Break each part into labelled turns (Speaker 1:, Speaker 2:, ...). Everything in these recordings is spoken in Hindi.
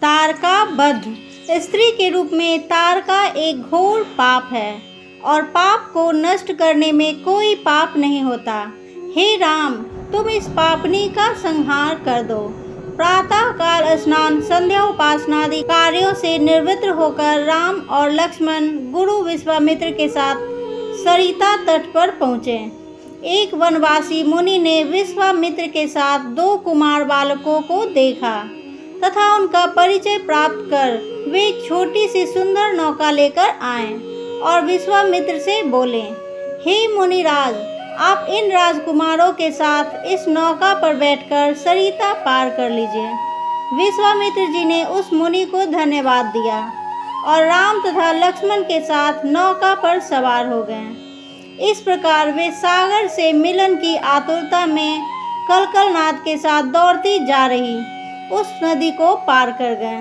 Speaker 1: तारका वध। स्त्री के रूप में तारका एक घोर पाप है और पाप को नष्ट करने में कोई पाप नहीं होता। हे राम, तुम इस पापनी का संहार कर दो। प्रातः काल स्नान, संध्या उपासना आदि कार्यों से निवृत्त होकर राम और लक्ष्मण गुरु विश्वामित्र के साथ सरिता तट पर पहुँचे। एक वनवासी मुनि ने विश्वामित्र के साथ 2 कुमार बालकों को देखा तथा उनका परिचय प्राप्त कर वे एक छोटी सी सुंदर नौका लेकर आए और विश्वामित्र से बोले, हे मुनिराज, आप इन राजकुमारों के साथ इस नौका पर बैठकर सरिता पार कर लीजिए। विश्वामित्र जी ने उस मुनि को धन्यवाद दिया और राम तथा लक्ष्मण के साथ नौका पर सवार हो गए। इस प्रकार वे सागर से मिलन की आतुरता में कलकलनाद के साथ दौड़ती जा रही उस नदी को पार कर गए।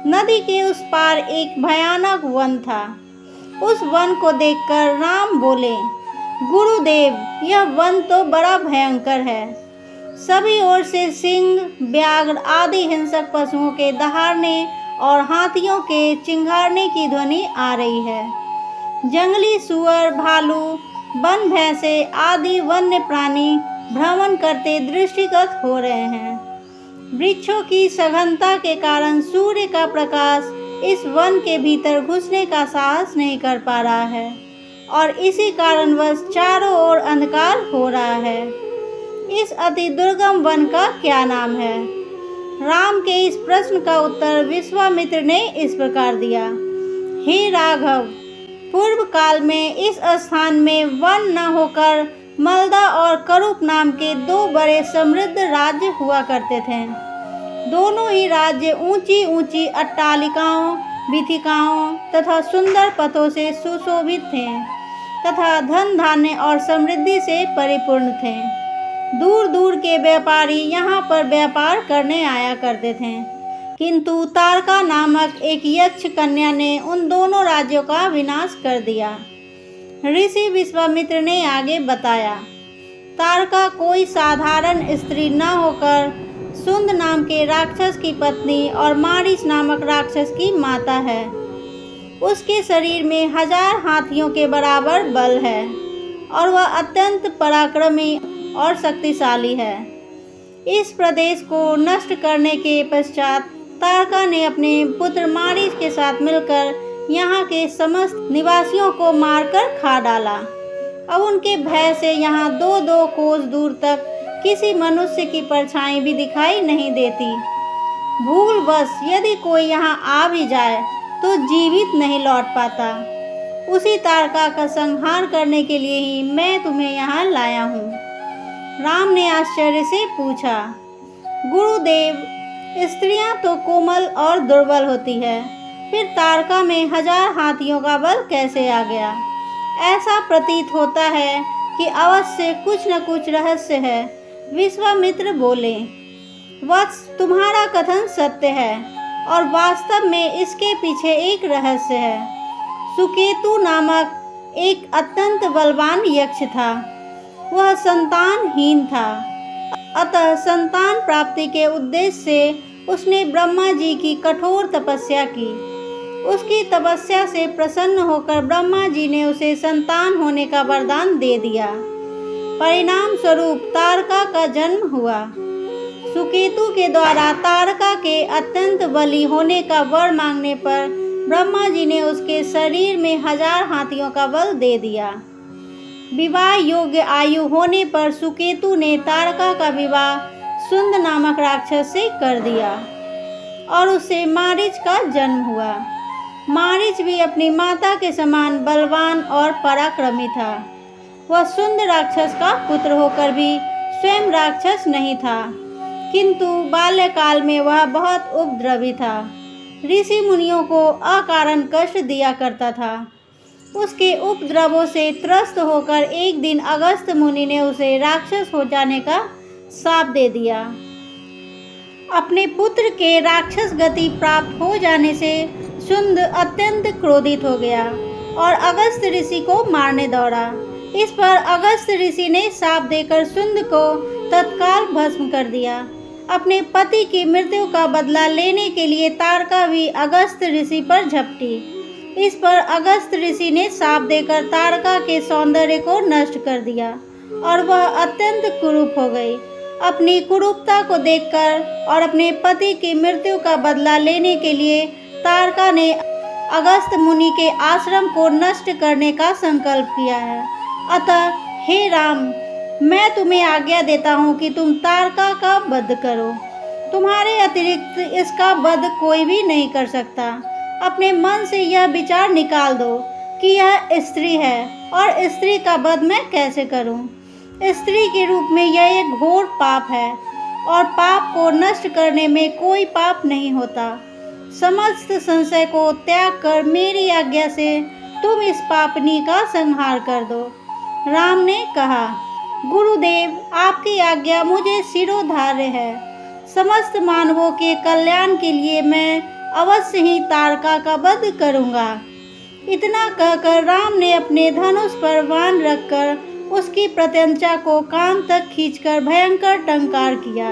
Speaker 1: नदी के उस पार एक भयानक वन था। उस वन को देखकर राम बोले, गुरुदेव, यह वन तो बड़ा भयंकर है। सभी ओर से सिंह, व्याघ्र आदि हिंसक पशुओं के दहाड़ने और हाथियों के चिंघाड़ने की ध्वनि आ रही है। जंगली सुअर, भालू, वन भैंसे आदि वन्य प्राणी भ्रमण करते दृष्टिगत हो रहे हैं। वृक्षों की सघनता के कारण सूर्य का प्रकाश इस वन के भीतर घुसने का साहस नहीं कर पा रहा है और इसी कारणवश चारों ओर अंधकार हो रहा है। इस अति दुर्गम वन का क्या नाम है? राम के इस प्रश्न का उत्तर विश्वामित्र ने इस प्रकार दिया, हे राघव, पूर्व काल में इस स्थान में वन न होकर मलदा और करूप नाम के 2 बड़े समृद्ध राज्य हुआ करते थे। दोनों ही राज्य ऊंची ऊंची अट्टालिकाओं, वीथिकाओं तथा सुंदर पथों से सुशोभित थे तथा धन धान्य और समृद्धि से परिपूर्ण थे। दूर दूर के व्यापारी यहाँ पर व्यापार करने आया करते थे, किंतु तारका नामक एक यक्ष कन्या ने उन दोनों राज्यों का विनाश कर दिया। ऋषि विश्वामित्र ने आगे बताया, तारका कोई साधारण स्त्री न होकर सुंद नाम के राक्षस की पत्नी और मारीच नामक राक्षस की माता है। उसके शरीर में 1000 हाथियों के बराबर बल है और वह अत्यंत पराक्रमी और शक्तिशाली है। इस प्रदेश को नष्ट करने के पश्चात तारका ने अपने पुत्र मारीच के साथ मिलकर यहाँ के समस्त निवासियों को मारकर खा डाला। अब उनके भय से यहाँ 2-2 कोस दूर तक किसी मनुष्य की परछाई भी दिखाई नहीं देती। भूलवश यदि कोई यहाँ आ भी जाए तो जीवित नहीं लौट पाता। उसी तारका का संहार करने के लिए ही मैं तुम्हें यहाँ लाया हूँ। राम ने आश्चर्य से पूछा, गुरुदेव, स्त्रियाँ तो कोमल और दुर्बल होती है, फिर तारका में 1000 हाथियों का बल कैसे आ गया? ऐसा प्रतीत होता है कि अवश्य कुछ न कुछ रहस्य है। विश्वामित्र बोले, वत्स, तुम्हारा कथन सत्य है और वास्तव में इसके पीछे एक रहस्य है। सुकेतु नामक एक अत्यंत बलवान यक्ष था। वह संतानहीन था, अतः संतान प्राप्ति के उद्देश्य से उसने ब्रह्मा जी की कठोर तपस्या की। उसकी तपस्या से प्रसन्न होकर ब्रह्मा जी ने उसे संतान होने का वरदान दे दिया। परिणाम स्वरूप तारका का जन्म हुआ। सुकेतु के द्वारा तारका के अत्यंत बली होने का वर मांगने पर ब्रह्मा जी ने उसके शरीर में 1000 हाथियों का बल दे दिया। विवाह योग्य आयु होने पर सुकेतु ने तारका का विवाह सुंद नामक राक्षस से कर दिया और उससे मारीच का जन्म हुआ। मारीच भी अपनी माता के समान बलवान और पराक्रमी था। वह सुंद राक्षस का पुत्र होकर भी स्वयं राक्षस नहीं था, किंतु बाल्यकाल में वह बहुत उपद्रवी था। ऋषि मुनियों को अकारण कष्ट दिया करता था। उसके उपद्रवों से त्रस्त होकर एक दिन अगस्त्य मुनि ने उसे राक्षस हो जाने का शाप दे दिया। अपने पुत्र के राक्षस गति प्राप्त हो जाने से सुंद अत्यंत क्रोधित हो गया और अगस्त्य ऋषि को मारने दौड़ा। इस पर अगस्त्य ऋषि ने शाप देकर सुंद को तत्काल भस्म कर दिया। अपने पति की मृत्यु का बदला लेने के लिए तारका भी अगस्त ऋषि पर झपटी। इस पर अगस्त ऋषि ने शाप देकर तारका के सौंदर्य को नष्ट कर दिया और वह अत्यंत कुरूप हो गई। अपनी कुरूपता को देखकर और अपने पति की मृत्यु का बदला लेने के लिए तारका ने अगस्त मुनि के आश्रम को नष्ट करने का संकल्प किया है। अतः हे राम, मैं तुम्हें आज्ञा देता हूँ कि तुम तारका का वध करो। तुम्हारे अतिरिक्त इसका वध कोई भी नहीं कर सकता। अपने मन से यह विचार निकाल दो कि यह स्त्री है और स्त्री का वध मैं कैसे करूं। स्त्री के रूप में यह एक घोर पाप है और पाप को नष्ट करने में कोई पाप नहीं होता। समस्त संशय को त्याग कर मेरी आज्ञा से तुम इस पापनी का संहार कर दो। राम ने कहा, गुरुदेव, आपकी आज्ञा मुझे शिरोधार्य है। समस्त मानवों के कल्याण के लिए मैं अवश्य ही तारका का वध करूंगा। इतना कहकर राम ने अपने धनुष पर बाण रखकर उसकी प्रत्यंचा को कान तक खींचकर भयंकर टंकार किया।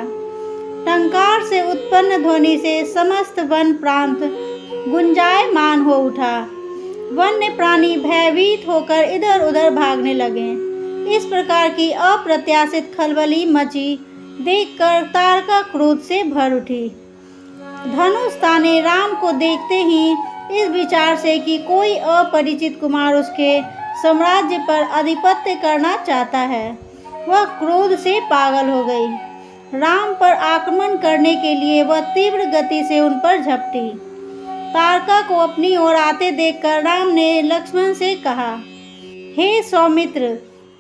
Speaker 1: टंकार से उत्पन्न ध्वनि से समस्त वन प्रांत गुंजायमान हो उठा। वन्य प्राणी भयभीत होकर इधर उधर भागने लगे। इस प्रकार की अप्रत्याशित खलबली मची देखकर तारका क्रोध से भर उठी। धनुष ताने राम को देखते ही इस विचार से कि कोई अपरिचित कुमार उसके साम्राज्य पर आधिपत्य करना चाहता है, वह क्रोध से पागल हो गई। राम पर आक्रमण करने के लिए वह तीव्र गति से उन पर झपटी। तारका को अपनी ओर आते देखकर राम ने लक्ष्मण से कहा, हे सौमित्र,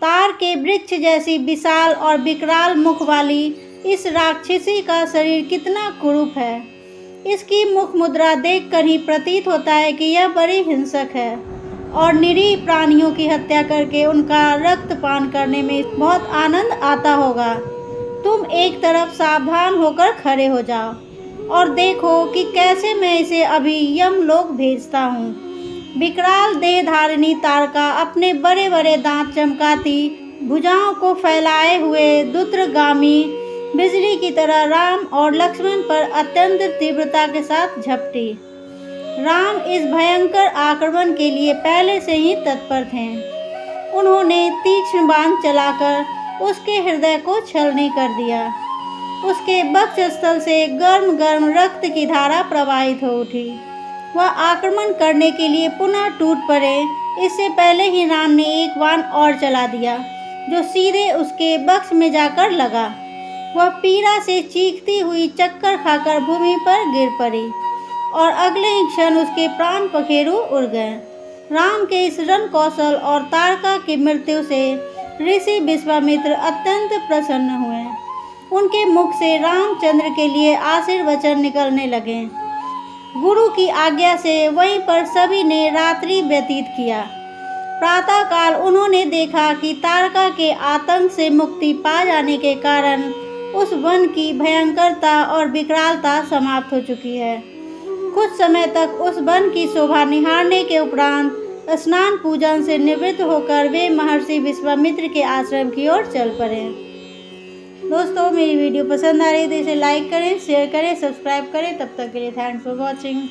Speaker 1: तार के वृक्ष जैसी विशाल और विकराल मुख वाली इस राक्षसी का शरीर कितना कुरूप है। इसकी मुख मुद्रा देखकर ही प्रतीत होता है कि यह बड़ी हिंसक है और निरीह प्राणियों की हत्या करके उनका रक्तपान करने में बहुत आनंद आता होगा। तुम एक तरफ सावधान होकर खड़े हो जाओ और देखो कि कैसे मैं इसे अभी यमलोक भेजता हूँ। विकराल देह धारिणी तारका अपने बड़े बड़े दांत चमकाती भुजाओं को फैलाए हुए द्रुतगामी बिजली की तरह राम और लक्ष्मण पर अत्यंत तीव्रता के साथ झपटी। राम इस भयंकर आक्रमण के लिए पहले से ही तत्पर थे। उन्होंने तीक्ष्ण बाण चलाकर उसके हृदय को छलनी कर दिया। उसके वक्षस्थल से गर्म गर्म रक्त की धारा प्रवाहित हो उठी। वह आक्रमण करने के लिए पुनः टूट पड़े। इससे पहले ही राम ने एक बाण और चला दिया जो सीधे उसके वक्ष में जाकर लगा। वह पीड़ा से चीखती हुई चक्कर खाकर भूमि पर गिर पड़ी और अगले ही क्षण उसके प्राण पखेरु उड़ गए। राम के इस रण कौशल और तारका की मृत्यु से ऋषि विश्वामित्र अत्यंत प्रसन्न हुए। उनके मुख से रामचंद्र के लिए आशीर्वचन निकलने लगे। गुरु की आज्ञा से वहीं पर सभी ने रात्रि व्यतीत किया। प्रातःकाल उन्होंने देखा कि तारका के आतंक से मुक्ति पा जाने के कारण उस वन की भयंकरता और विकरालता समाप्त हो चुकी है। कुछ समय तक उस वन की शोभा निहारने के उपरांत स्नान पूजन से निवृत्त होकर वे महर्षि विश्वामित्र के आश्रम की ओर चल पड़े। दोस्तों, मेरी वीडियो पसंद आ रही है तो इसे लाइक करें, शेयर करें, सब्सक्राइब करें। तब तक के लिए थैंक्स फॉर वॉचिंग।